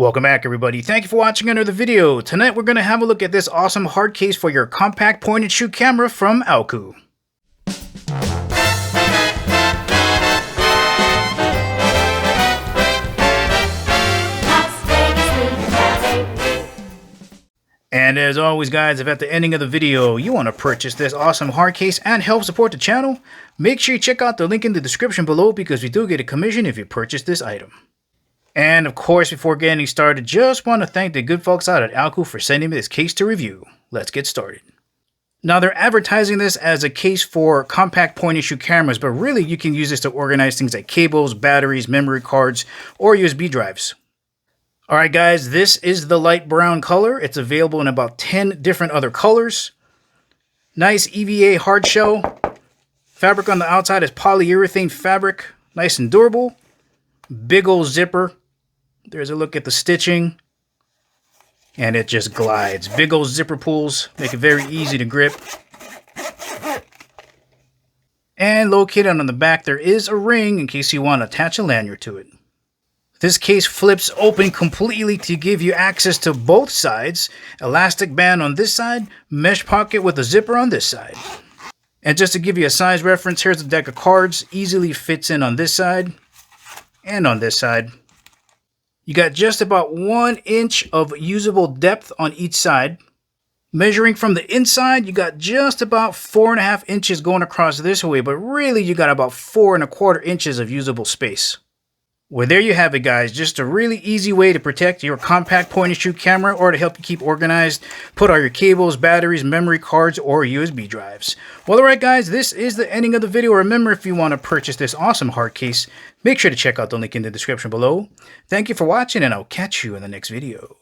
Welcome back, everybody. Thank you for watching another video. Tonight we're going to have a look at this awesome hard case for your compact point and shoot camera from Alkoo. And as always, guys, if at the ending of the video you want to purchase this awesome hard case and help support the channel, make sure you check out the link in the description below because we do get a commission if you purchase this item. And of course, before getting started, just want to thank the good folks out at Alkoo for sending me this case to review. Let's get started. Now, they're advertising this as a case for compact point and shoot cameras, but really you can use this to organize things like cables, batteries, memory cards, or USB drives. Alright guys, this is the light brown color. It's available in about 10 different other colors. Nice EVA hard shell. Fabric on the outside is polyurethane fabric. Nice and durable. Big old zipper. There's a look at the stitching. And it just glides. Big old zipper pulls. Make it very easy to grip. And located on the back there is a ring in case you want to attach a lanyard to it. This case flips open completely to give you access to both sides. Elastic band on this side, mesh pocket with a zipper on this side. And just to give you a size reference, here's a deck of cards. Easily fits in on this side and on this side. You got just about 1 inch of usable depth on each side. Measuring from the inside, you got just about 4.5 inches going across this way, but really you got about 4.25 inches of usable space. Well, there you have it, guys. Just a really easy way to protect your compact point and shoot camera or to help you keep organized. Put all your cables, batteries, memory cards, or USB drives. Well, alright guys, this is the ending of the video. Remember, if you want to purchase this awesome hard case, make sure to check out the link in the description below. Thank you for watching, and I'll catch you in the next video.